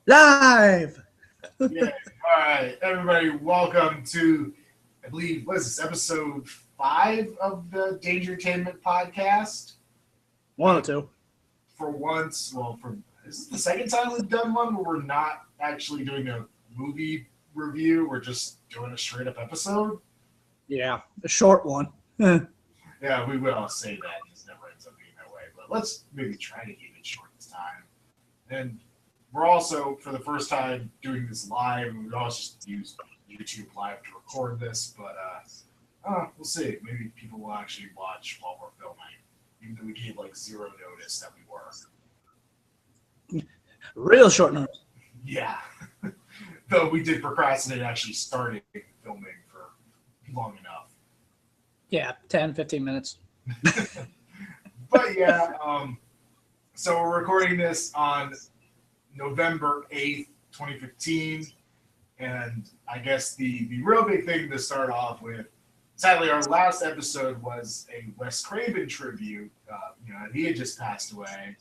Live! Yeah. All right, everybody, welcome to, I believe, what is this, episode 5 of the Dangertainment podcast? 1 or 2. For once, this is the second time we've done one where we're not actually doing a movie review. We're just doing a straight-up episode. Yeah, a short one. Yeah, we will say that. It never ends up being that way. But let's maybe try to keep it short this time. And we're also, for the first time, doing this live. We always just use YouTube Live to record this, but we'll see. Maybe people will actually watch while we're filming, even though we gave like zero notice that we were. Real short notice. Yeah. Though we did procrastinate actually starting filming for long enough. Yeah, 10, 15 minutes. But yeah, so we're recording this on November 8th, 2015. And I guess the real big thing to start off with, sadly, our last episode was a Wes Craven tribute. He had just passed away.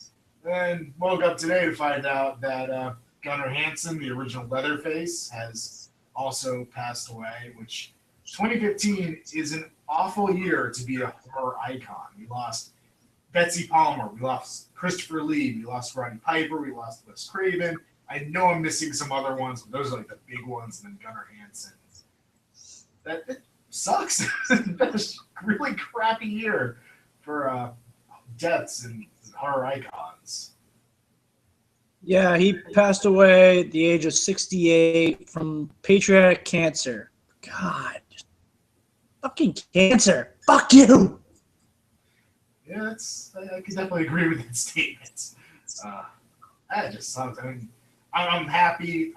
And woke up today to find out that Gunnar Hansen, the original Leatherface, has also passed away, which 2015 is an awful year to be a horror icon. We lost Betsy Palmer, we lost Christopher Lee, we lost Roddy Piper, we lost Wes Craven. I know I'm missing some other ones, but those are like the big ones, and then Gunnar Hansen. It sucks. That's a really crappy year for deaths and horror icons. Yeah, he passed away at the age of 68 from pancreatic cancer. God. Fucking cancer. Fuck you. Yeah, I can definitely agree with that statement. That just sucks. I mean, I'm happy.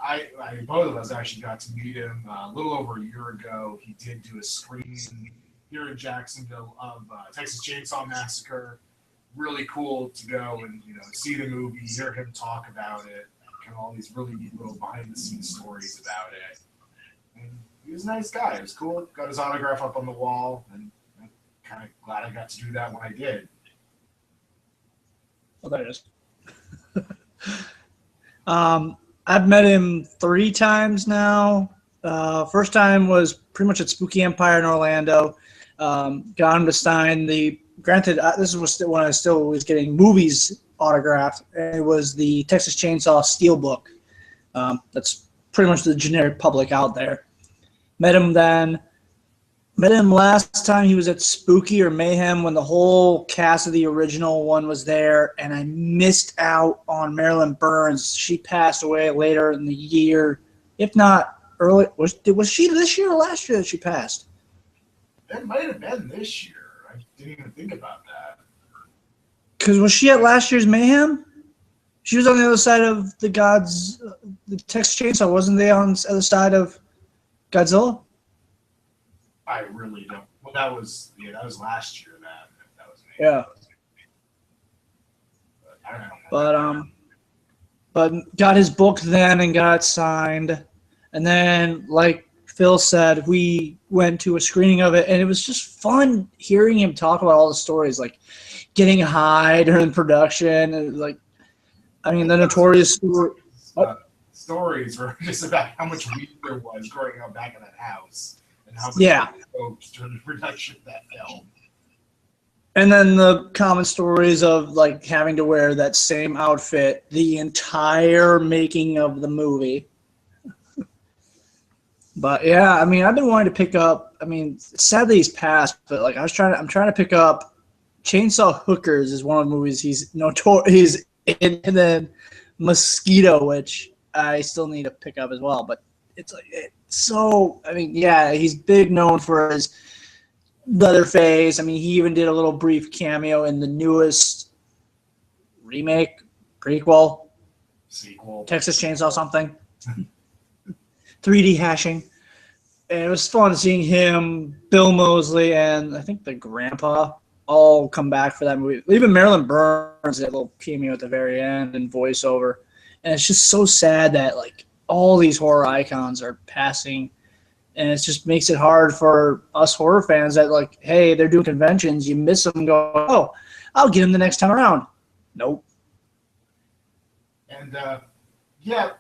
Both of us actually got to meet him a little over a year ago. He did do a screening here in Jacksonville of Texas Chainsaw Massacre. Really cool to go and see the movie, hear him talk about it, kind of all these really neat little behind the scenes stories about it. And he was a nice guy. It was cool. Got his autograph up on the wall, and I'm kind of glad I got to do that when I did. Well, there it is. I've met him 3 times now. First time was pretty much at Spooky Empire in Orlando. Got him to sign granted, this was when I still was getting movies autographed. It was the Texas Chainsaw Steelbook. That's pretty much the generic public out there. Met him last time he was at Spooky or Mayhem when the whole cast of the original one was there, and I missed out on Marilyn Burns. She passed away later in the year, if not early. Was she this year or last year that she passed? It might have been this year. I didn't even think about that. Because was she at last year's Mayhem? She was on the other side of the Texas Chainsaw. Wasn't they on the other side of Godzilla? I really don't. Well, that was last year. That was me. Yeah. But I don't know. But got his book then and got it signed, and then like Phil said, we went to a screening of it, and it was just fun hearing him talk about all the stories, like getting high during production, and the notorious stories were just about how much weed there was growing up back in that house. How much folks during the production of that film. And then the common stories of like having to wear that same outfit the entire making of the movie. But yeah, I mean, I've been wanting to pick up. I mean, sadly he's passed, but like I'm trying to pick up Chainsaw Hookers is one of the movies he's in, and then Mosquito, which I still need to pick up as well. But it's he's big known for his Leatherface. I mean, he even did a little brief cameo in the newest remake, prequel, sequel, Texas Chainsaw something, 3D hashing. And it was fun seeing him, Bill Moseley, and I think the grandpa all come back for that movie. Even Marilyn Burns did a little cameo at the very end and voiceover. And it's just so sad that like all these horror icons are passing, and it just makes it hard for us horror fans that like, hey, they're doing conventions, you miss them, go, oh, I'll get them the next time around. Nope. And yeah,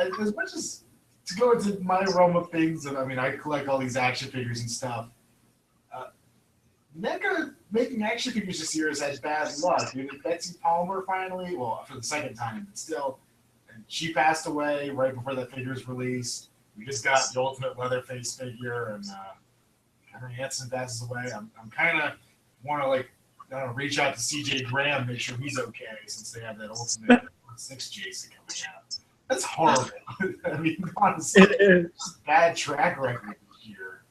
as much as to go into my realm of things, I mean, I collect all these action figures and stuff. NECA making action figures this year has had bad luck. Dude, Betsy Palmer finally, well, for the second time, but still, and she passed away right before that figure's released. We just got the Ultimate Leatherface figure, and Gunnar Hansen passes away. I'm kind of want to like, I don't know, reach out to CJ Graham, make sure he's okay, since they have that Ultimate 6 Jason coming out. That's horrible. I mean, honestly, it's bad track record this year.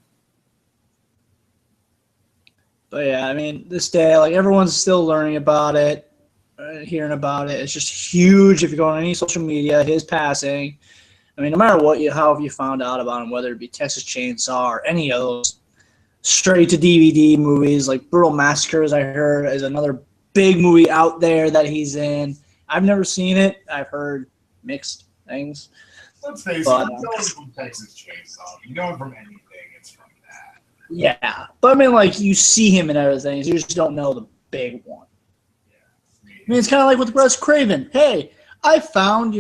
But yeah, I mean, this day, like everyone's still learning about it, hearing about it. It's just huge. If you go on any social media, his passing. I mean, no matter what how you found out about him, whether it be Texas Chainsaw or any of those straight to DVD movies, like Brutal Massacres, I heard is another big movie out there that he's in. I've never seen it. I've heard mixed things. Let's face it, you know him from Texas Chainsaw. You know him from anything. It's from that. Yeah, but I mean, like you see him in other things, you just don't know the big one. Yeah, I mean, it's kind of like with Wes Craven. Hey, I found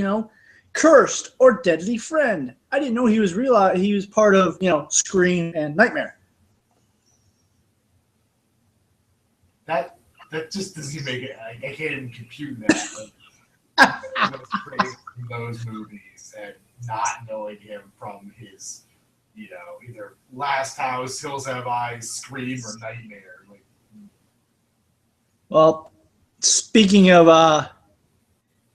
Cursed or Deadly Friend. I didn't know he was part of Scream and Nightmare. That just doesn't make it. I can't even compute that. Like, those movies and not knowing him from his, either Last House, Hills Have Eyes, Scream, or Nightmare. Like, well, speaking of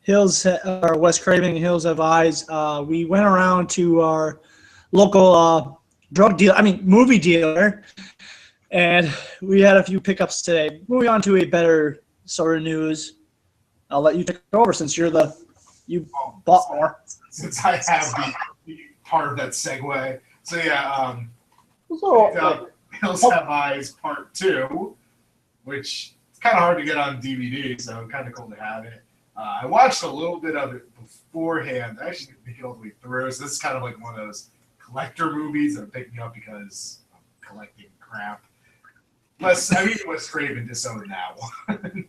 Wes Craven and Hills Have Eyes, we went around to our local movie dealer, and we had a few pickups today. Moving on to a better sort of news. I'll let you take over since you bought more. Since I have the part of that segue. So yeah, Hills Have Eyes Part 2, which is kind of hard to get on DVD, so kind of cool to have it. I watched a little bit of it beforehand. I actually didn't make it all the way through, so this is kind of like one of those collector movies that picked me up because I'm collecting crap. Plus, I mean, Wes Craven disowned that one.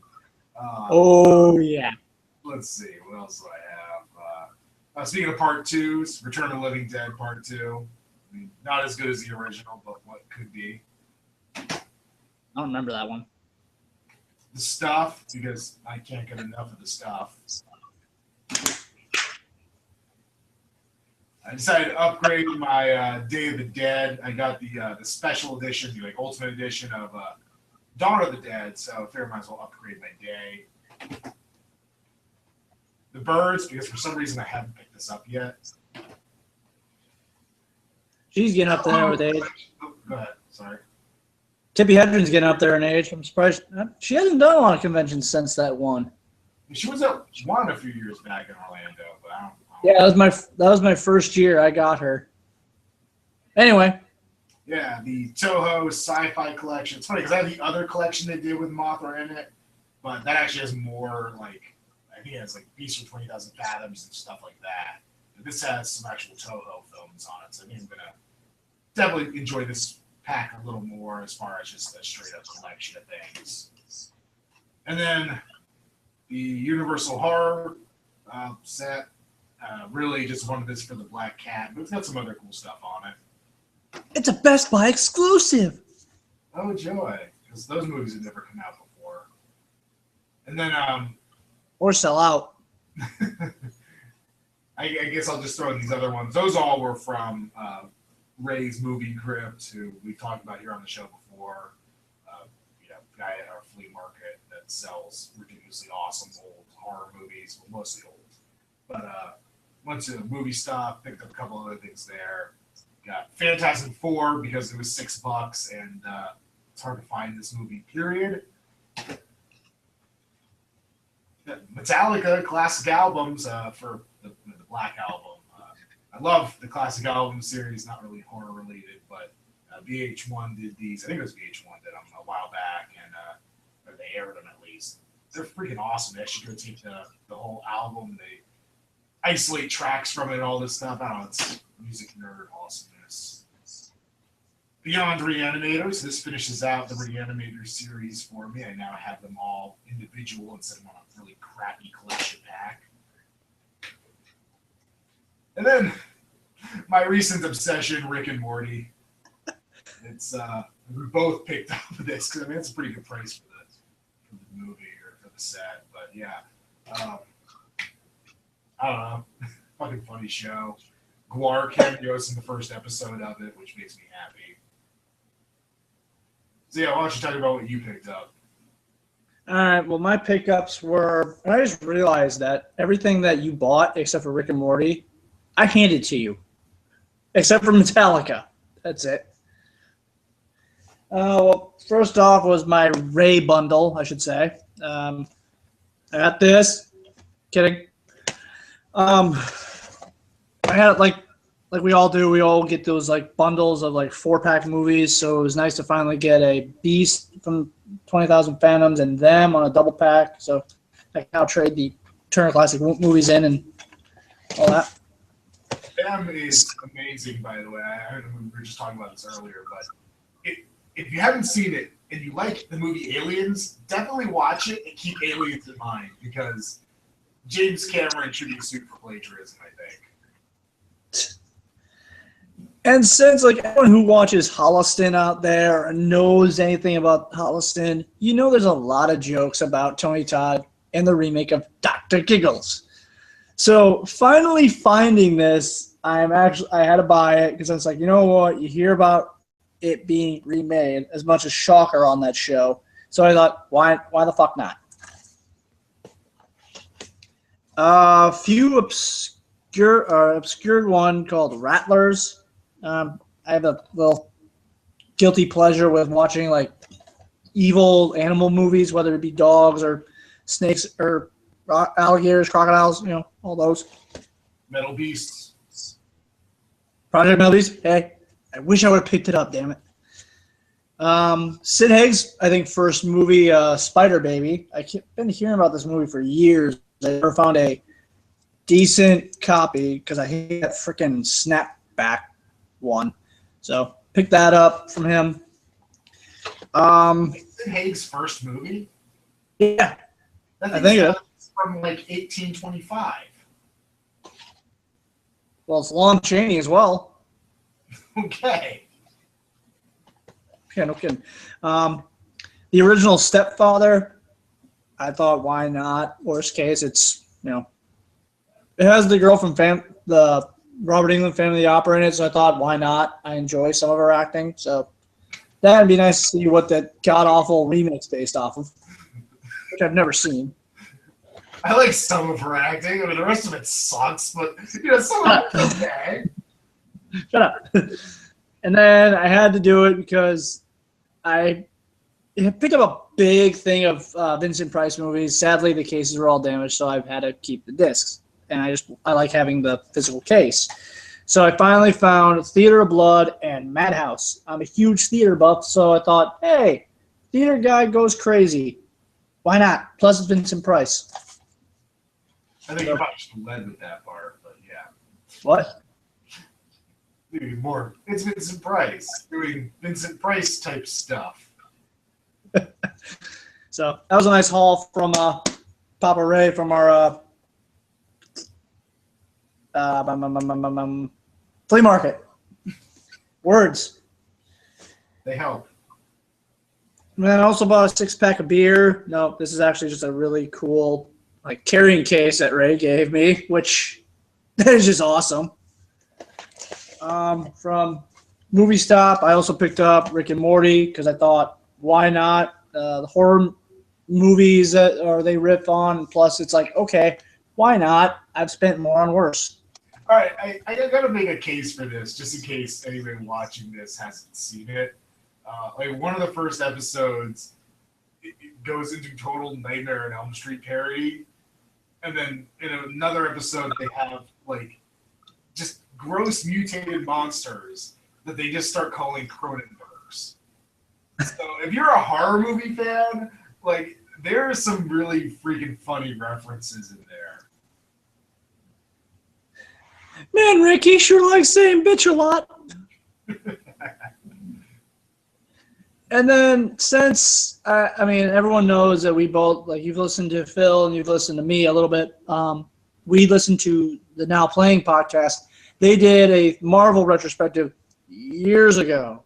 Oh, yeah. Let's see. What else do I have? Speaking of Part 2s, Return of the Living Dead Part 2. I mean, not as good as the original, but what could be. I don't remember that one. The Stuff, because I can't get enough of the stuff. I decided to upgrade my Day of the Dead. I got the special edition, the Ultimate Edition of Dawn of the Dead, so I figured I might as well upgrade my day. The Birds, because for some reason I haven't picked this up yet. She's getting up there with age. Go ahead, sorry. Tippi Hedren's getting up there in age. I'm surprised. She hasn't done a lot of conventions since that one. She was at one a few years back in Orlando, but I don't. Yeah, that was my first year. I got her. Anyway. Yeah, the Toho Sci-Fi collection. It's funny because I have the other collection they did with Mothra in it, but that actually has more I think it has Beast from 20,000 Fathoms and stuff like that. But this has some actual Toho films on it, so I think I'm gonna definitely enjoy this pack a little more as far as just a straight up collection of things. And then the Universal Horror set. Really just wanted this for the Black Cat, but it's got some other cool stuff on it. It's a Best Buy exclusive. Oh, joy. Because those movies have never come out before. And then... or sell out. I guess I'll just throw in these other ones. Those all were from Ray's Movie Crypt, who we talked about here on the show before. Guy at our flea market that sells ridiculously awesome old horror movies, well, mostly old. But went to the movie stop, picked up a couple other things there. Got Phantasm 4 because it was $6 and it's hard to find this movie, period. Metallica classic albums for the Black Album. I love the classic album series, not really horror related, but VH1 did these. I think it was VH1 did them a while back, and or they aired them at least. They're freaking awesome. They actually go take the whole album, they isolate tracks from it and all this stuff. I don't know, it's music nerd awesomeness. Beyond Reanimators, this finishes out the Reanimator series for me. I now have them all individual instead of on a really crappy collection pack. And then my recent obsession, Rick and Morty. It's we both picked up this because I mean it's a pretty good price for the movie or for the set. But yeah, I don't know, fucking funny show. Guar cameos in the first episode of it, which makes me happy. So yeah, why don't you talk about what you picked up? All right. Well, my pickups were. I just realized that everything that you bought, except for Rick and Morty, I handed to you, except for Metallica. That's it. Well, first off was my Ray bundle, I should say. I got this. Kidding. I had like we all do. We all get those like bundles of like 4-pack movies. So it was nice to finally get a Beast from 20,000 Phantoms and them on a double pack. So I can now trade the Turner Classic movies in and all that. Them is amazing, by the way. I heard we were just talking about this earlier, but if you haven't seen it and you like the movie Aliens, definitely watch it and keep Aliens in mind because James Cameron should be sued for plagiarism, I think. And since like everyone who watches Holliston out there or knows anything about Holliston, you know there's a lot of jokes about Tony Todd and the remake of Dr. Giggles. So finally finding this, I had to buy it because I was like, you know what, you hear about it being remade as much as Shocker on that show. So I thought, why the fuck not? A few obscured one called Rattlers. I have a little guilty pleasure with watching like evil animal movies, whether it be dogs or snakes or alligators, crocodiles, you know, all those. Metal Beasts. Project Metal Beast. Hey, I wish I would have picked it up, damn it. Sid Haig's, I think, first movie, Spider Baby. I've been hearing about this movie for years. I never found a decent copy because I hate that freaking snapback one. So pick that up from him. Sid Haig's first movie? Yeah. I think it's from like 1825. Well, it's Lon Chaney as well. Okay. Yeah, no kidding. The original Stepfather, I thought, why not? Worst case, it's, you know, it has the girl from the Robert Englund Family of the Opera in it, so I thought, why not? I enjoy some of her acting, so that'd be nice to see what that god-awful remake's based off of, which I've never seen. I like some of her acting. I mean, the rest of it sucks, but, you know, some of it's okay. Shut up. And then I had to do it because I picked up a big thing of Vincent Price movies. Sadly, the cases were all damaged, so I've had to keep the discs. And I like having the physical case. So I finally found Theater of Blood and Madhouse. I'm a huge theater buff, so I thought, hey, theater guy goes crazy. Why not? Plus, it's Vincent Price. I think you probably should have led with that part, but yeah. What? More. It's Vincent Price doing Vincent Price type stuff. So that was a nice haul from Papa Ray from our flea market. Words. They help. And then I also bought a 6-pack of beer. No, this is actually just a really cool like carrying case that Ray gave me, which is just awesome. From Movie Stop, I also picked up Rick and Morty because I thought, why not? The horror movies that they riff on. Plus, it's like, okay, why not? I've spent more on worse. All right, I got to make a case for this, just in case anyone watching this hasn't seen it. Like one of the first episodes, it goes into total Nightmare on Elm Street parody, and then in another episode they have like just gross mutated monsters that they just start calling Cronenbergs. So if you're a horror movie fan, like there are some really freaking funny references in there. Man, Rick, he sure likes saying bitch a lot. And then since, I mean, everyone knows that we both, like you've listened to Phil and you've listened to me a little bit. We listen to the Now Playing podcast. they did a Marvel retrospective years ago.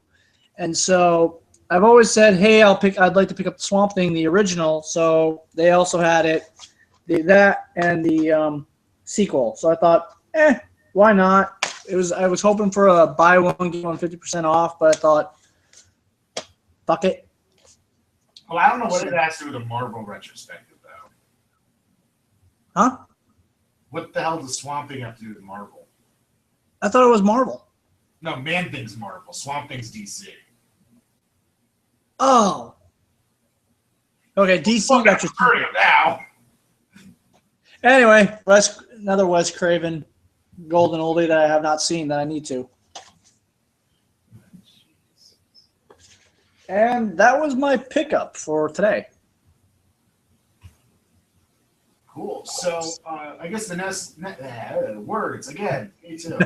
And so I've always said, hey, I'd like to pick up the Swamp Thing, the original. So they also had it, that and the sequel. So I thought, why not? I was hoping for a buy one, get one 50% off, but I thought, fuck it. Well, I don't know what it has to do with a Marvel retrospective, though. Huh? What the hell does Swamp Thing have to do with Marvel? I thought it was Marvel. No, Man Thing's Marvel. Swamp Thing's DC. Oh. Okay, DC retrospective. Now. Anyway, another Wes Craven golden oldie that I have not seen that I need to. And that was my pickup for today. Cool. So I guess the next words again. Me too.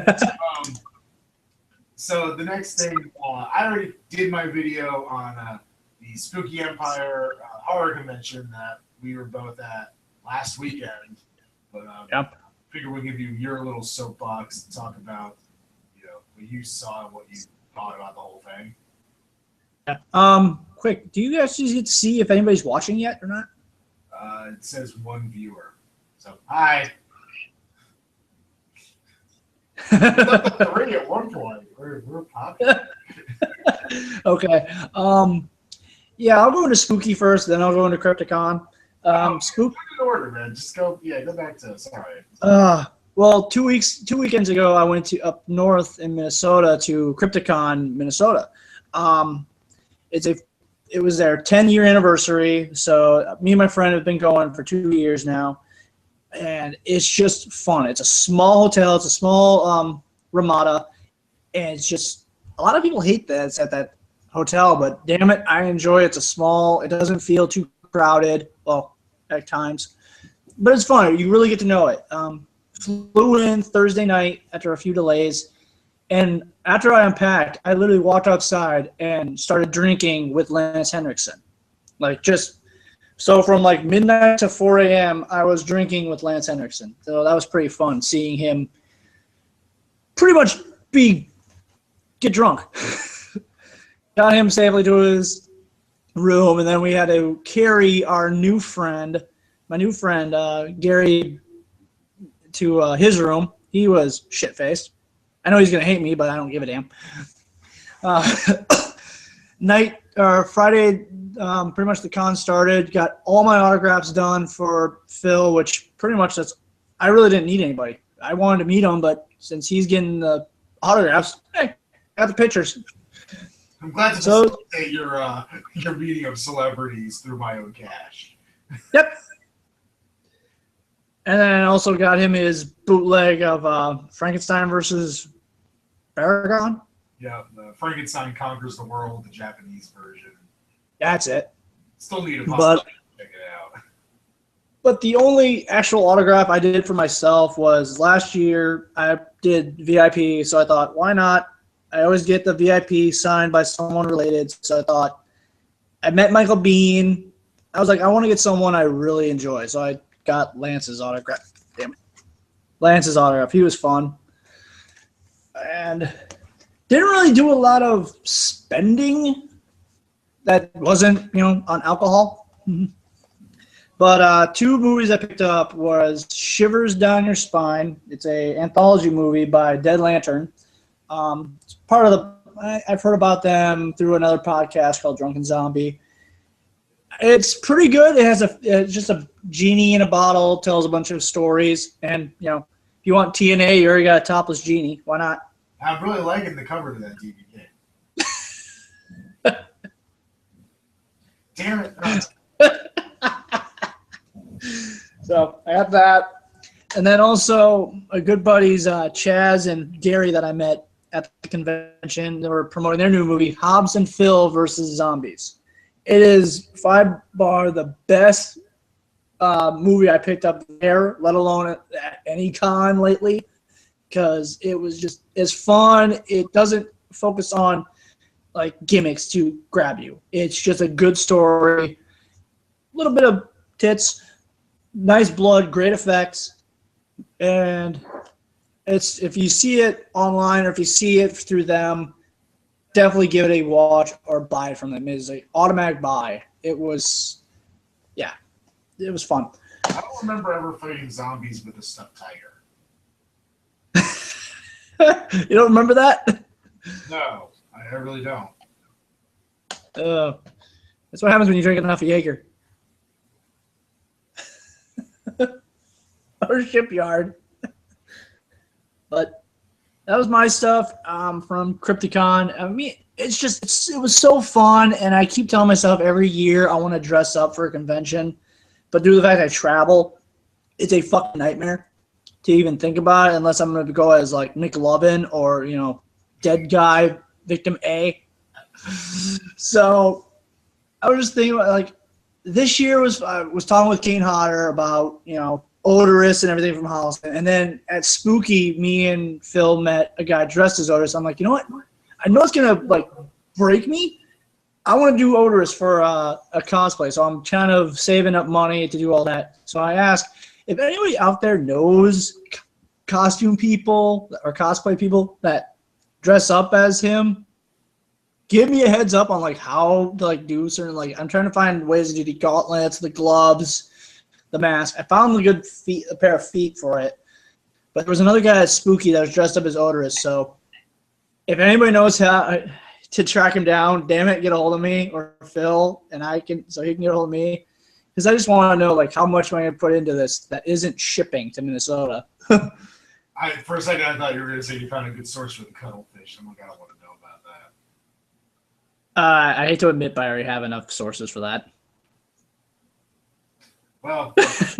So the next thing, I already did my video on the Spooky Empire horror convention that we were both at last weekend. But figure we'll give you your little soapbox to talk about, what you saw and what you thought about the whole thing. Quick, do you guys just get to see if anybody's watching yet or not? It says one viewer. So, hi. Three at one point. We're popular. Okay. Yeah, I'll go into Spooky first, then I'll go into Crypticon. Spook. In order, man. Just go. Yeah, go back to. Sorry. Well, 2 weekends ago, I went to up north in Minnesota to Crypticon, Minnesota. It was their 10-year anniversary. So me and my friend have been going for 2 years now, and it's just fun. It's a small hotel. It's a small Ramada, and it's just a lot of people hate that it's at that hotel, but damn it, I enjoy it. It's a small. It doesn't feel too crowded. Well, at times, but it's fun. You really get to know it. Flew in Thursday night after a few delays. And after I unpacked, I literally walked outside and started drinking with Lance Henriksen. So from like midnight to 4 a.m., I was drinking with Lance Henriksen. So that was pretty fun, seeing him pretty much get drunk. Got him safely to his room, and then we had to carry my new friend, Gary, to his room. He was shit-faced. I know he's going to hate me, but I don't give a damn. Friday, pretty much the con started. Got all my autographs done for Phil, which pretty much I really didn't need anybody. I wanted to meet him, but since he's getting the autographs, hey, I got the pictures. I'm glad to facilitate your meeting of celebrities through my own cash. Yep. And then I also got him his bootleg of Frankenstein versus Baragon. Yeah, Frankenstein Conquers the World, the Japanese version. That's it. Still need a possibility to check it out. But the only actual autograph I did for myself was last year. I did VIP, so I thought, why not? I always get the VIP signed by someone related, so I thought, I met Michael Biehn. I was like, I want to get someone I really enjoy, so I got Lance's autograph. Damn it. Lance's autograph. He was fun. And didn't really do a lot of spending that wasn't, on alcohol. But 2 movies I picked up was Shivers Down Your Spine. It's a anthology movie by Dead Lantern. It's part of I've heard about them through another podcast called Drunken Zombie. It's pretty good. It has just a genie in a bottle, tells a bunch of stories, and if you want TNA, you already got a topless genie. Why not? I'm really liking the cover to that DVD. Damn it! So I got that, and then also a good buddies Chaz and Gary that I met at the convention. They were promoting their new movie, Hobbs and Phil versus Zombies. It is by far the best movie I picked up there, let alone at any con lately, because it was just as fun. It doesn't focus on like gimmicks to grab you. It's just a good story, a little bit of tits, nice blood, great effects, and It's if you see it online or if you see it through them, definitely give it a watch or buy it from them. It's an automatic buy. It was, yeah, it was fun. I don't remember ever fighting zombies with a stuffed tiger. You don't remember that? No, I really don't. That's what happens when you drink enough Jaeger. Or Shipyard. But that was my stuff from Crypticon. I mean, it was so fun, and I keep telling myself every year I want to dress up for a convention. But due to the fact I travel, it's a fucking nightmare to even think about it unless I'm going to go as like Nick Lovin or, dead guy, victim A. So I was just thinking about, like, this year I was talking with Kane Hodder about, Odorous and everything from Hansen. And then at Spooky, me and Phil met a guy dressed as Odorous. I'm like, you know what? I know it's going to, like, break me. I want to do Odorous for a cosplay. So I'm kind of saving up money to do all that. So I asked if anybody out there knows costume people or cosplay people that dress up as him, give me a heads up on, like, how to, like, do certain, like, I'm trying to find ways to do the gauntlets, the gloves, the mask. I found a pair of feet for it. But there was another guy at Spooky that was dressed up as Odorous. So if anybody knows how to track him down, damn it, get a hold of me or Phil, and so he can get a hold of me. Because I just want to know, like, how much am I going to put into this that isn't shipping to Minnesota? For a second, I thought you were going to say you found a good source for the cuttlefish. I'm like, I don't want to know about that. I hate to admit, but I already have enough sources for that. Well, if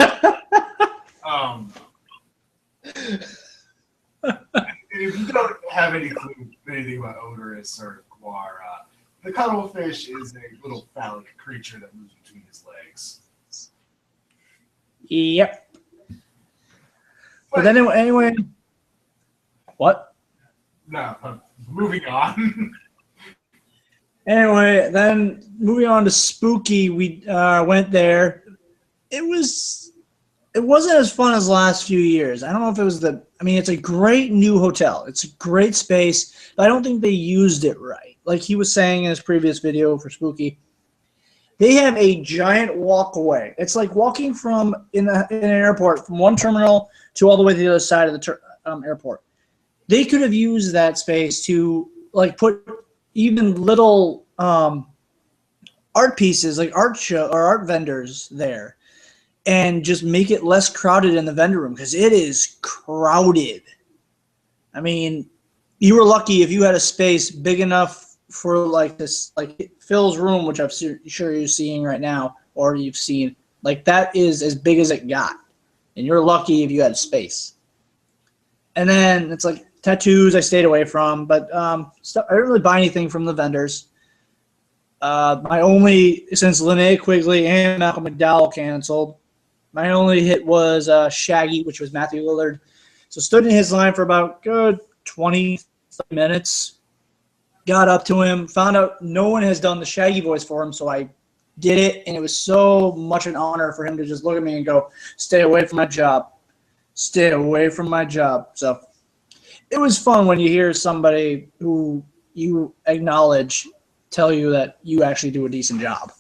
you don't have any clue anything about Odorous or Guara, the cuttlefish is a little phallic creature that moves between his legs. Yep. But then anyway, what? No, moving on. Anyway, then moving on to Spooky, we went there. It wasn't as fun as the last few years. I don't know if it was it's a great new hotel. It's a great space, but I don't think they used it right. Like he was saying in his previous video for Spooky, they have a giant walkway. It's like walking from in an airport from one terminal to all the way to the other side of the airport. They could have used that space to like put even little art pieces, like art show or art vendors there, and just make it less crowded in the vendor room because it is crowded. I mean, you were lucky if you had a space big enough for like this, like Phil's room, which I'm sure you're seeing right now, or you've seen. Like that is as big as it got, and you're lucky if you had space. And then it's like tattoos I stayed away from, but stuff, I didn't really buy anything from the vendors. Since Linnea Quigley and Malcolm McDowell canceled, my only hit was Shaggy, which was Matthew Lillard. So stood in his line for about good 20 minutes. Got up to him, found out no one has done the Shaggy voice for him, so I did it, and it was so much an honor for him to just look at me and go, "Stay away from my job. Stay away from my job." So it was fun when you hear somebody who you acknowledge tell you that you actually do a decent job.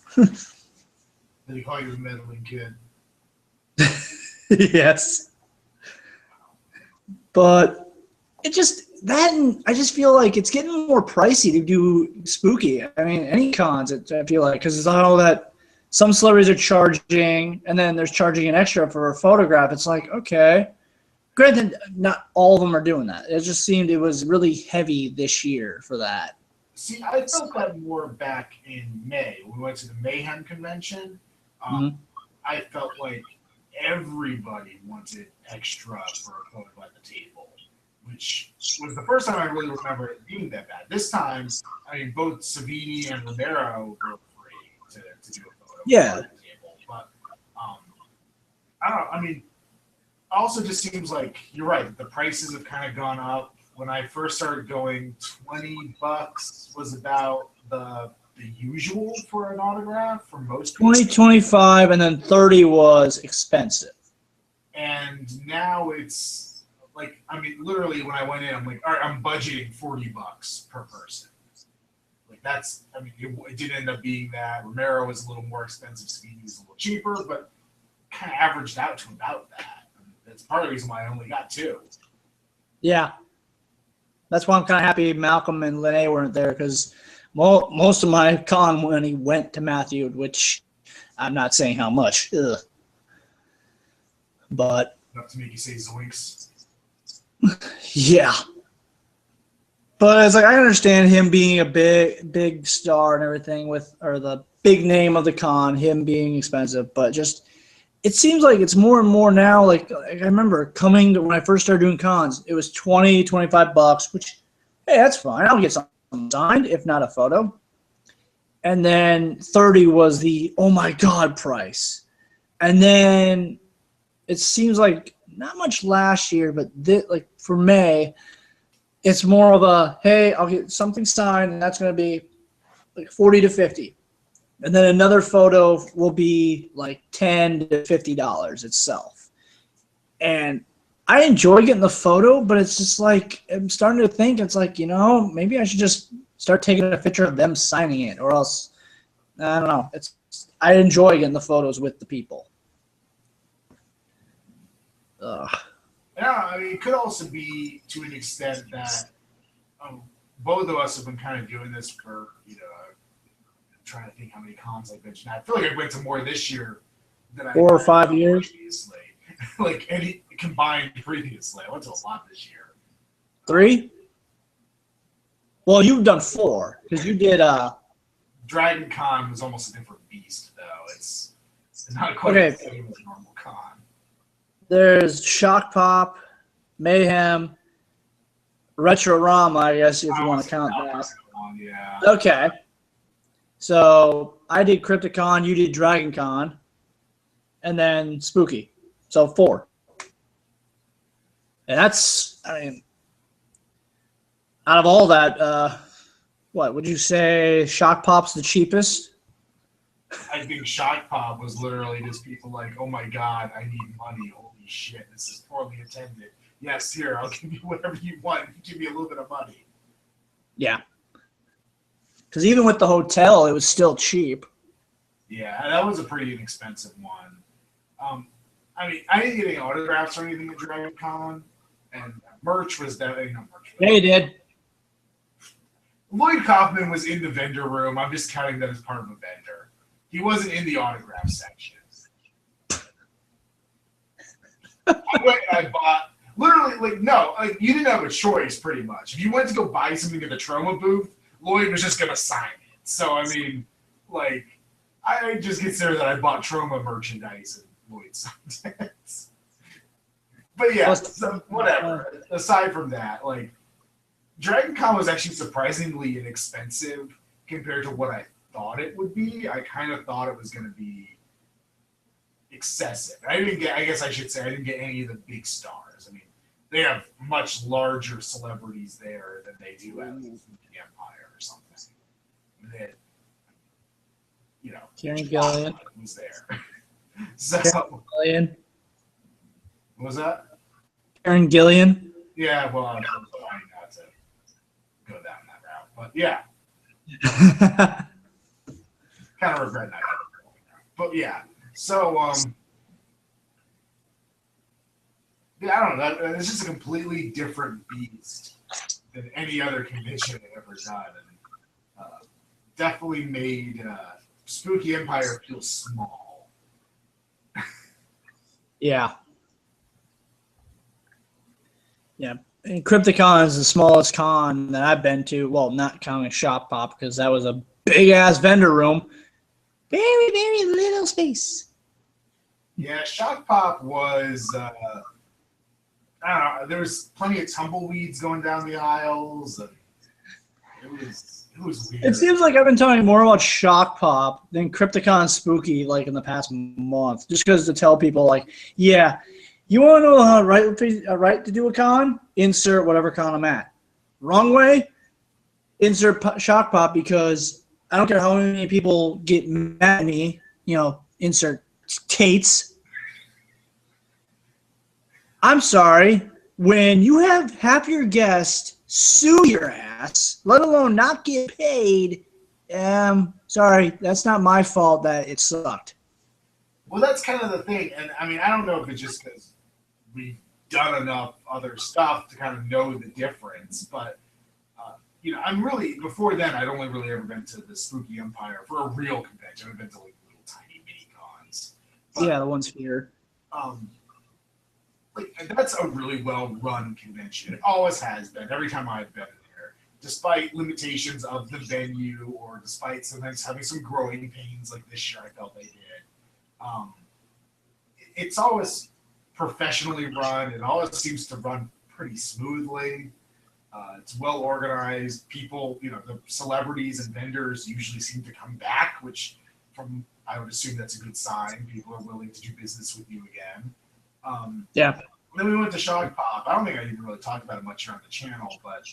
They call you a meddling kid. Yes. But it just, that, and I just feel like it's getting more pricey to do Spooky. I mean, any cons, I feel like, because it's all that some celebrities are charging, and then there's charging an extra for a photograph. It's like, okay. Granted, not all of them are doing that. It just seemed it was really heavy this year for that. See, I felt that more back in May. We went to the Mayhem convention. I felt like everybody wanted extra for a photo at the table, which was the first time I really remember it being that bad. This time, I mean, both Savini and Romero were free to do a photo at the table. But I don't know. I mean, also just seems like you're right. The prices have kind of gone up. When I first started going, $20 was about the usual for an autograph for most people. 20, 25, and then 30 was expensive. And now it's like, I mean, literally when I went in, I'm like, all right, I'm budgeting $40 per person. Like that's, I mean, it did end up being that. Romero was a little more expensive, Speedy was a little cheaper, but kind of averaged out to about that. And that's part of the reason why I only got 2. Yeah. That's why I'm kind of happy Malcolm and Lene weren't there, because most of my con money went to Matthew, which I'm not saying how much. Ugh. But enough to make you say zoinks. Yeah. But it's like, I understand him being a big star and everything or the big name of the con, him being expensive, but just it seems like it's more and more now. Like I remember coming to when I first started doing cons, it was $20-$25, which, hey, that's fine. I'll get something signed, if not a photo. And then 30 was the, oh my God, price. And then it seems like not much last year, but like for May, it's more of a, hey, I'll get something signed, and that's going to be like 40 to 50. And then another photo will be like $10 to $50 itself. And I enjoy getting the photo, but it's just like, I'm starting to think, it's like, maybe I should just start taking a picture of them signing it, or else, I don't know. I enjoy getting the photos with the people. Ugh. Yeah, I mean, it could also be to an extent that both of us have been kind of doing this for, I'm trying to think how many cons I've mentioned. I feel like I went to more this year than I 4 or 5 years previously. Like any combined previously. I went to a lot this year. 3? Well, you've done 4 because you did. Dragon Con was almost a different beast, though. It's not quite the same as a normal con. There's Shock Pop, Mayhem, Retrorama, I guess, if you want to count that. Yeah. Okay. So I did Crypticon, you did Dragon Con, and then Spooky. So 4. And that's, I mean, out of all that, what would you say Shock Pop's the cheapest? I think Shock Pop was literally just people like, oh my God, I need money. Holy shit, this is poorly attended. Yes, here, I'll give you whatever you want. You give me a little bit of money. Yeah. Because even with the hotel, it was still cheap. Yeah, that was a pretty inexpensive one. I mean, I didn't get any autographs or anything at Dragon Con, and merch was definitely no merch. Yeah, you did. Lloyd Kaufman was in the vendor room. I'm just counting that as part of a vendor. He wasn't in the autograph section. I went and I bought, literally, you didn't have a choice pretty much. If you went to go buy something at the Troma booth, Lloyd was just going to sign it. So, I mean, I just consider that I bought Troma merchandise and Lloyd signed it. But yeah, so whatever. Aside from that, Dragon Con was actually surprisingly inexpensive compared to what I thought it would be. I kind of thought it was going to be excessive. I guess I should say I didn't get any of the big stars. I mean, they have much larger celebrities there than they do at the Empire or something. That, Karen Gillian was there. So, Gillian. What was that? Karen Gillian. Yeah, well, I'm trying not to go down that route, but yeah. Kind of regret that. But yeah, so yeah, I don't know. It's just a completely different beast than any other convention I've ever done, and definitely made Spooky Empire feel small. Yeah. Yeah. And Crypticon is the smallest con that I've been to. Well, not counting Shop Pop, because that was a big-ass vendor room. Very, very little space. Yeah, Shock Pop was, I don't know, there was plenty of tumbleweeds going down the aisles. And it was weird. It seems like I've been talking more about Shock Pop than Crypticon Spooky, in the past month. Just because to tell people, yeah, you want to know right to do a con? Insert whatever con I'm at. Wrong way? Insert Shock Pop, because I don't care how many people get mad at me, insert Tates. I'm sorry. when you have half your guests sue your ass, let alone not get paid, sorry, that's not my fault that it sucked. Well, that's kind of the thing. And I mean, I don't know if it's just because we've done enough other stuff to kind of know the difference, but I'm really, before then, I'd only really ever been to the Spooky Empire for a real convention. I've been to like little tiny mini cons. But, yeah, the ones here. That's a really well-run convention. It always has been. Every time I've been there, despite limitations of the venue, or despite sometimes having some growing pains like this year, I felt they did. It's always professionally run. It always seems to run pretty smoothly. It's well organized. People, the celebrities and vendors usually seem to come back, which I would assume that's a good sign. People are willing to do business with you again. Yeah. Then we went to Shock Pop. I don't think I even really talked about it much here on the channel, but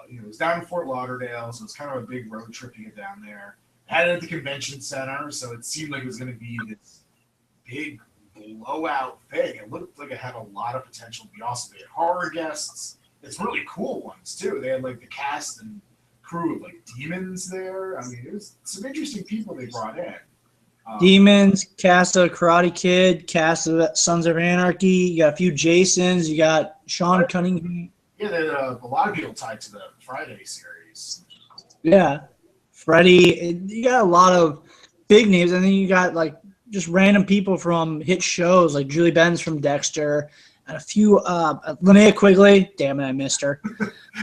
it was down in Fort Lauderdale, so it's kind of a big road trip to get down there. Had it at the convention center, so it seemed like it was going to be this big blowout thing. It looked like it had a lot of potential to be awesome. They had horror guests. It's really cool ones too. They had like the cast and crew of like demons there. I mean, it was some interesting people they brought in. Demons, cast of Karate Kid, cast of Sons of Anarchy. You got a few Jasons. You got Sean Cunningham. Yeah, they had a lot of people tied to the Friday series. Cool. Yeah, Freddy. You got a lot of big names, and then you got like just random people from hit shows like Julie Benz from Dexter, and a few Linnea Quigley. Damn it, I missed her.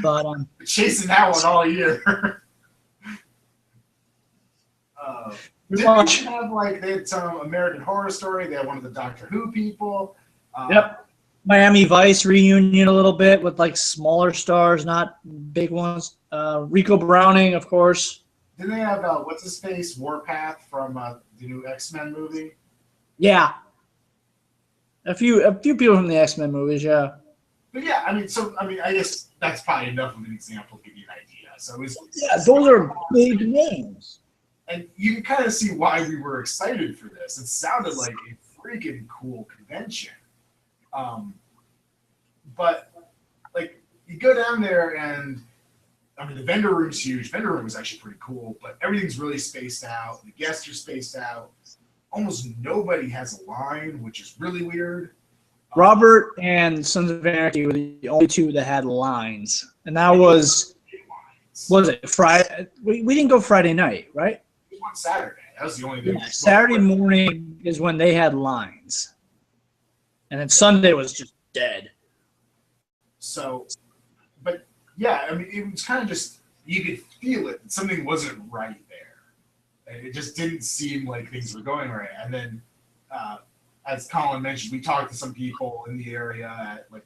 But chasing that one all year. Did they have they had some American Horror Story? They had one of the Doctor Who people. Yep. Miami Vice reunion a little bit with like smaller stars, not big ones. Rico Browning, of course. Didn't they have what's his face Warpath from the new X-Men movie? Yeah. A few people from the X-Men movies, yeah. But yeah, I guess that's probably enough of an example to give you an idea. So those are big names. And you can kind of see why we were excited for this. It sounded like a freaking cool convention. But you go down there and the vendor room's huge. Vendor room is actually pretty cool, but everything's really spaced out. The guests are spaced out. Almost nobody has a line, which is really weird. Robert and Sons of Anarchy were the only two that had lines. And that was it Friday? We didn't go Friday night, right? It was on Saturday. That was the only day. Yeah, Saturday morning is when they had lines. And then Sunday was just dead. So, but yeah, it was kind of just, you could feel it. Something wasn't right there. It just didn't seem like things were going right. And then, as Colin mentioned, we talked to some people in the area at a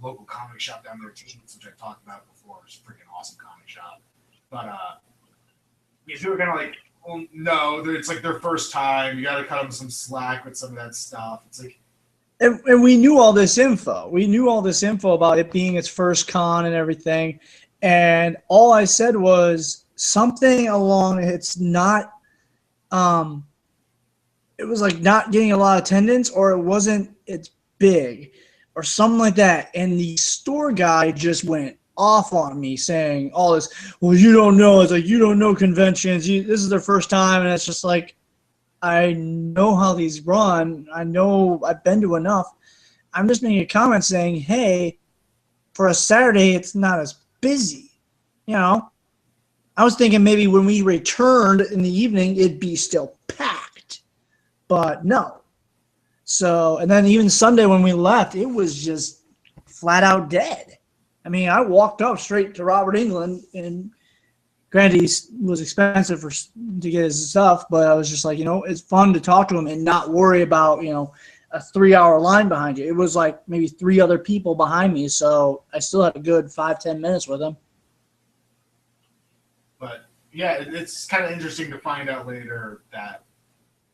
local comic shop down there, Teens, which I talked about before. It's a freaking awesome comic shop. But they were kind of like, well, no, it's like their first time. You got to cut them some slack with some of that stuff. It's like, and we knew all this info. We knew all this info about it being its first con and everything. And all I said was something along it's not it was like not getting a lot of attendance, or it's big or something like that. And the store guy just went off on me saying all this, well, you don't know. It's like, you don't know conventions. This is their first time. And it's just like, I know how these run. I know I've been to enough. I'm just making a comment saying, hey, for a Saturday, it's not as busy. I was thinking maybe when we returned in the evening, it'd be still packed. But no. So, and then even Sunday when we left, it was just flat out dead. I walked up straight to Robert England, and granted, he was expensive to get his stuff, but I was just like, it's fun to talk to him and not worry about, a 3-hour line behind you. It was like maybe 3 other people behind me, so I still had a good 5-10 minutes with him. But yeah, it's kind of interesting to find out later that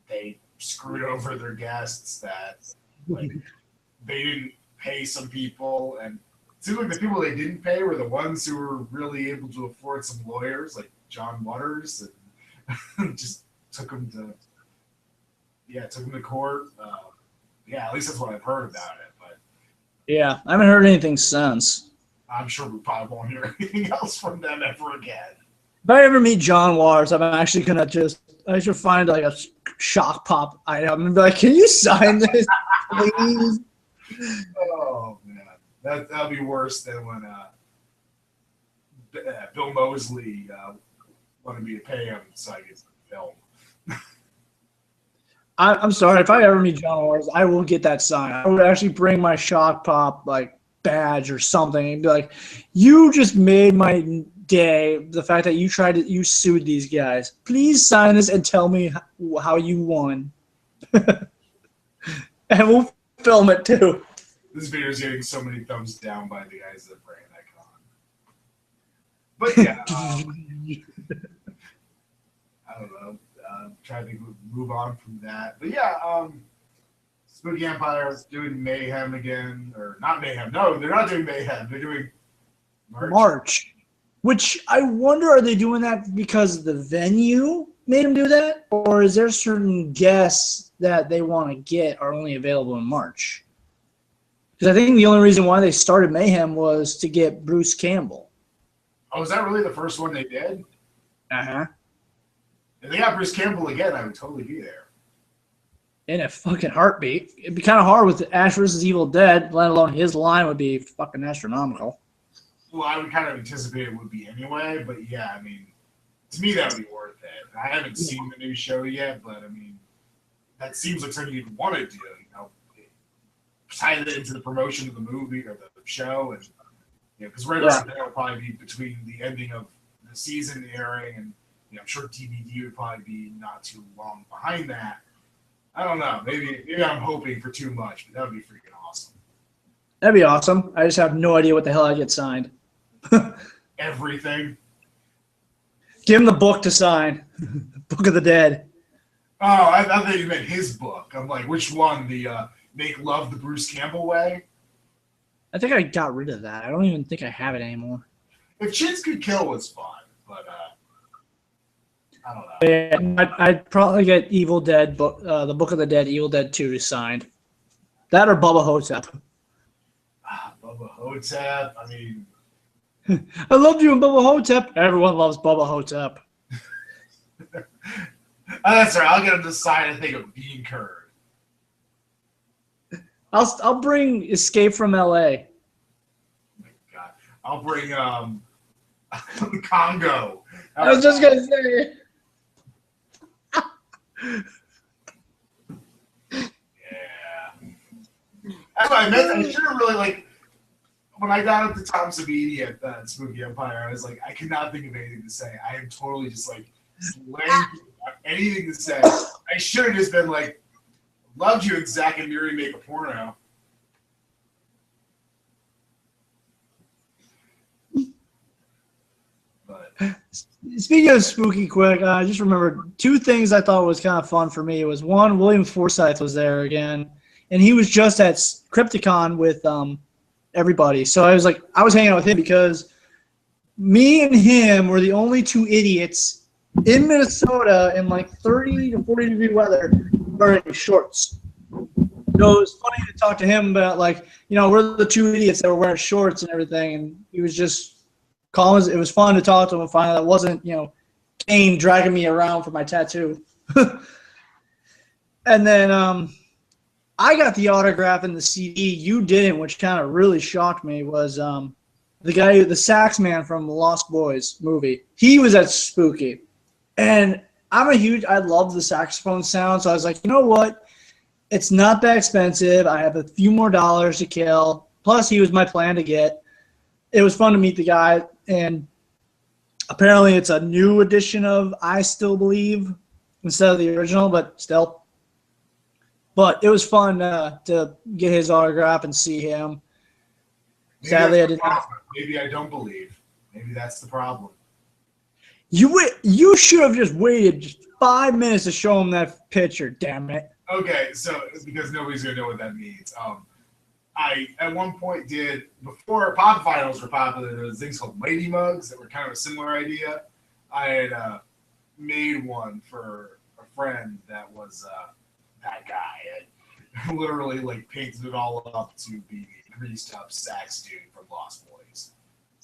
they screwed over their guests, that they didn't pay some people, and it seemed like the people they didn't pay were the ones who were really able to afford some lawyers, like John Waters, and just took them to court. At least that's what I've heard about it. But Yeah, I haven't heard anything since. I'm sure we probably won't hear anything else from them ever again. If I ever meet John Waters, I'm actually gonna I should find like a shock pop item and be like, "Can you sign this, please?" Oh man, that'll be worse than when Bill Moseley wanted me to pay him so I could film. I'm sorry. If I ever meet John Waters, I will get that sign. I would actually bring my shock pop like badge or something and be like, "You just made my day. The fact that you sued these guys. Please sign this and tell me how you won." And we'll film it too. This video is getting so many thumbs down by the guys that ran that con. But yeah, I don't know. Trying to move on from that. But yeah, Spooky Empire is doing Mayhem again. Or not Mayhem. No, they're not doing Mayhem. They're doing March. Which I wonder, are they doing that because the venue made them do that? Or is there certain guests that they want to get are only available in March? Because I think the only reason why they started Mayhem was to get Bruce Campbell. Oh, is that really the first one they did? Uh-huh. If they got Bruce Campbell again, I would totally be there. In a fucking heartbeat. It'd be kind of hard with Ash vs. Evil Dead, let alone his line would be fucking astronomical. Well, I would kind of anticipate it would be anyway, but yeah, I mean, to me that would be worth it. I haven't seen the new show yet, but I mean, that seems like something you'd want to do, tie it into the promotion of the movie or the show, and because right around there will probably be between the ending of the season airing and I'm sure DVD would probably be not too long behind that. I don't know. Maybe I'm hoping for too much, but that would be freaking awesome. That'd be awesome. I just have no idea what the hell I get signed. Everything. Give him the book to sign. Book of the Dead. Oh, I thought you meant his book. I'm like, which one? The Make Love the Bruce Campbell Way? I think I got rid of that. I don't even think I have it anymore. If Chins Could Kill was fun, but I don't know. Yeah, I'd probably get Evil Dead, the Book of the Dead, Evil Dead 2 signed. That or Bubba Hotep. Bubba Hotep. I mean, I loved you in Bubba Hotep. Everyone loves Bubba Hotep. That's right. I'll get him to sign a thing of Bean Curd. I'll bring Escape from L.A. Oh my God. I'll bring Congo. I was just gonna say. Yeah. That's what I meant. I should have really when I got up to Tom Savini at Spooky Empire, I was like, I cannot think of anything to say. I am totally just slaying anything to say. I should have just been like, loved you and Zach and Miri make a porno. But speaking of spooky quick, I just remembered two things I thought was kind of fun for me. Was one, William Forsythe was there again, and he was just at Crypticon with everybody. So I was hanging out with him because me and him were the only two idiots in Minnesota in 30 to 40 degree weather wearing shorts. So it was funny to talk to him about we're the two idiots that were wearing shorts and everything, and he was just calling. It was fun to talk to him and find out it wasn't Kane dragging me around for my tattoo. And then I got the autograph and the CD. You didn't, which kind of really shocked me. Was the sax man from the Lost Boys movie? He was at Spooky, and I love the saxophone sound. So I was like, you know what? It's not that expensive. I have a few more dollars to kill. Plus, he was my plan to get. It was fun to meet the guy, and apparently it's a new edition of I Still Believe instead of the original, but still. But it was fun to get his autograph and see him. Sadly, I didn't. Maybe I don't believe. Maybe that's the problem. You should have just waited just 5 minutes to show him that picture. Damn it. Okay, so because nobody's gonna know what that means. I at one point before pop finals were popular. There was things called lady mugs that were kind of a similar idea. I had made one for a friend that was that guy. I literally painted it all up to be greased up sax dude from Lost Boys.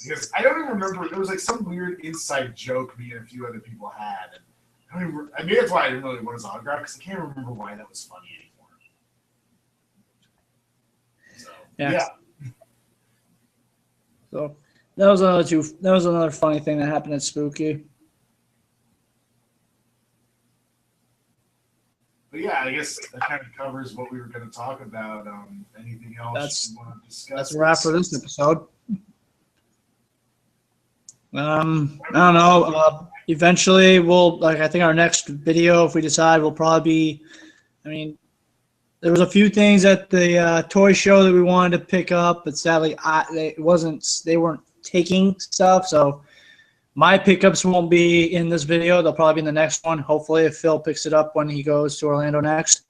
Because I don't even remember, there was like some weird inside joke me and a few other people had. And I mean, that's why I didn't really want his autograph, because I can't remember why that was funny anymore. So, yeah. So that was another funny thing that happened at Spooky. But yeah, I guess that kind of covers what we were going to talk about. Anything else you want to discuss? That's a wrap for this episode. I don't know. Eventually, I think our next video, if we decide, will probably be. I mean, there was a few things at the toy show that we wanted to pick up, but sadly, they weren't taking stuff. So my pickups won't be in this video. They'll probably be in the next one. Hopefully, if Phil picks it up when he goes to Orlando next.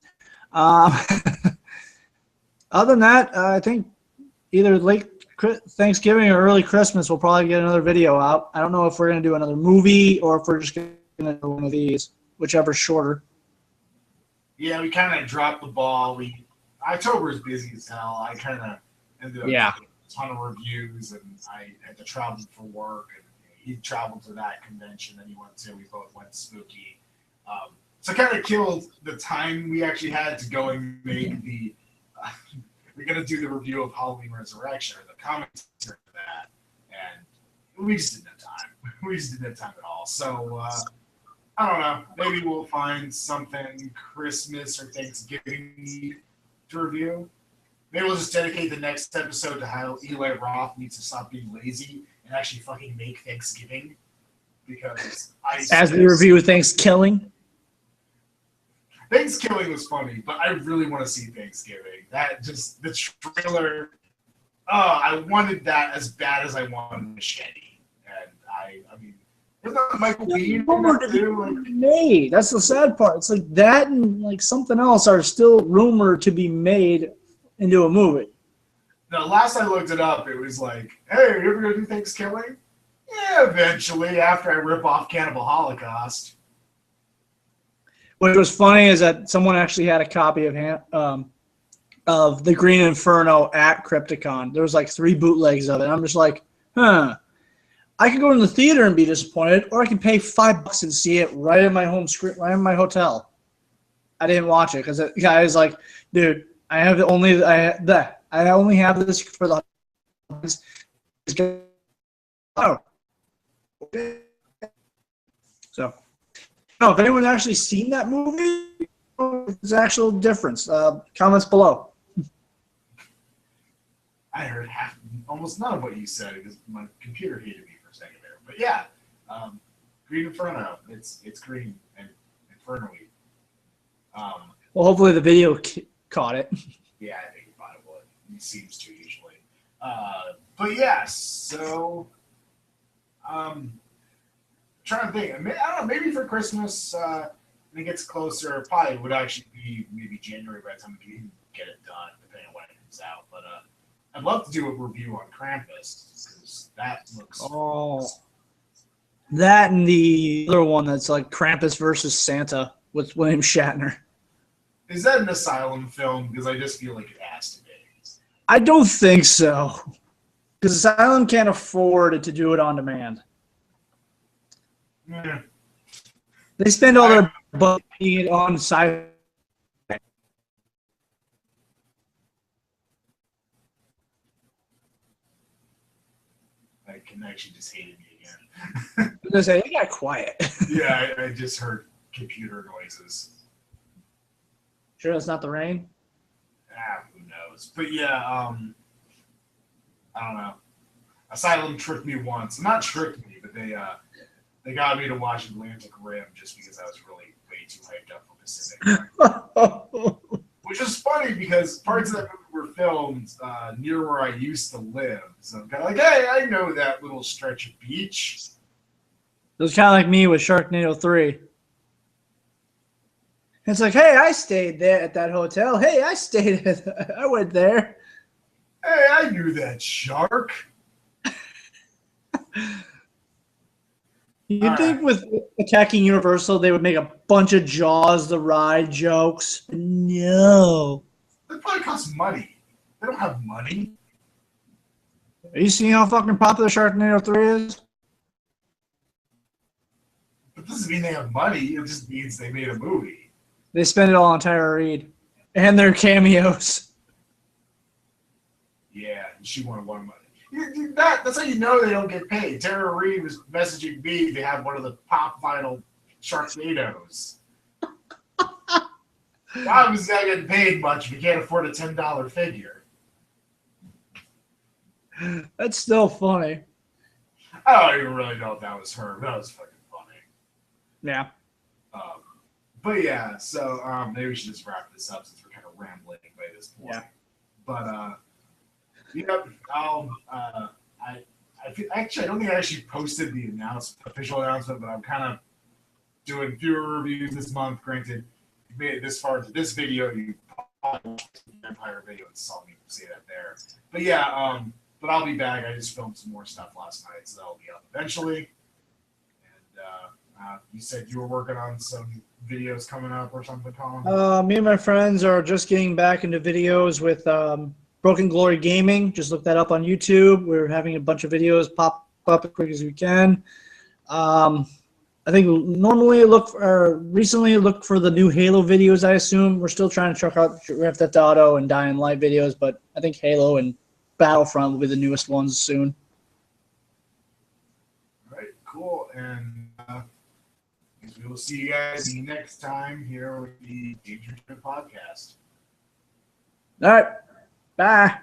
Other than that, I think either late Thanksgiving or early Christmas, we'll probably get another video out. I don't know if we're going to do another movie or if we're just going to do one of these, whichever's shorter. Yeah, we kind of dropped the ball. October is busy as hell. I kind of ended up doing a ton of reviews, and I had to travel for work. And he traveled to that convention that he went to. We both went to Spooky. So kind of killed the time we actually had to go and make the we're going to do the review of Halloween Resurrection, or the commentary for that, and we just didn't have time. We just didn't have time at all. So, I don't know. Maybe we'll find something Christmas or Thanksgiving to review. Maybe we'll just dedicate the next episode to how Eli Roth needs to stop being lazy and actually fucking make Thanksgiving. Because as we review Thanksgiving. Thanksgiving was funny, but I really want to see Thanksgiving. The trailer, I wanted that as bad as I wanted Machete. And I mean, there's not Michael Bean made. That's the sad part. It's like that and like something else are still rumored to be made into a movie. Now, last I looked it up, it was like, hey, are you ever going to do Thanksgiving? Yeah, eventually, after I rip off Cannibal Holocaust. What was funny is that someone actually had a copy of the Green Inferno at Crypticon. There was like 3 bootlegs of it. I'm just like, I could go to the theater and be disappointed, or I can pay $5 and see it right in my home screen, right in my hotel. I didn't watch it because the guy is like, dude, I only have this for the. Oh. So. No, if anyone's actually seen that movie, there's actual difference. Comments below. I heard almost none of what you said because my computer hated me for a second there. But yeah, Green Inferno. It's green and inferno-y. Well, hopefully the video caught it. Yeah, I think it probably would. It seems to usually. But yeah, so trying to think. I don't know. Maybe for Christmas, when it gets closer, probably would actually be maybe January by the time we can get it done, depending on when it comes out. But I'd love to do a review on Krampus because that looks. Oh, that and the other one that's like Krampus versus Santa with William Shatner. Is that an Asylum film? Because I just feel like it has to be. I don't think so, because Asylum can't afford to do it on demand. Yeah. They spend all their budget on sci. That connection just hated me again. I say it got quiet. Yeah, I just heard computer noises. Sure, that's not the rain. Who knows? But yeah, I don't know. Asylum tricked me once. Not tricked me, but they got me to watch Atlantic Rim just because I was really way too hyped up for Pacific. Which is funny because parts of that movie were filmed near where I used to live. So I'm kind of like, hey, I know that little stretch of beach. It was kind of like me with Sharknado 3. It's like, hey, I stayed there at that hotel. Hey, I went there. Hey, I knew that shark. You'd think with attacking Universal, they would make a bunch of Jaws the Ride jokes. No. That probably costs money. They don't have money. Are you seeing how fucking popular Sharknado 3 is? It doesn't mean they have money. It just means they made a movie. They spend it all on Tara Reid and their cameos. Yeah, she won money. That's how you know they don't get paid. Tara Reid was messaging me to have one of the pop vinyl Sharknadoes. Obviously, not getting paid much if you can't afford a $10 figure. That's still funny. I don't even really know if that was her. That was fucking funny. Yeah. But yeah, so maybe we should just wrap this up since we're kind of rambling by this point. Yeah. But yep, actually, I don't think I actually posted the official announcement, but I'm kind of doing fewer reviews this month. Granted, you made it this far into this video, you probably watched the Empire video and saw me say that there. But yeah, but I'll be back. I just filmed some more stuff last night, so that'll be up eventually. And you said you were working on some videos coming up or something, Colin? Me and my friends are just getting back into videos with Broken Glory Gaming. Just look that up on YouTube. We're having a bunch of videos pop up as quick as we can. I think recently look for the new Halo videos, I assume. We're still trying to check out Grand Theft Auto and Dying Light videos, but I think Halo and Battlefront will be the newest ones soon. All right, cool. And we will see you guys next time here with the Dangertainment podcast. All right. Bye.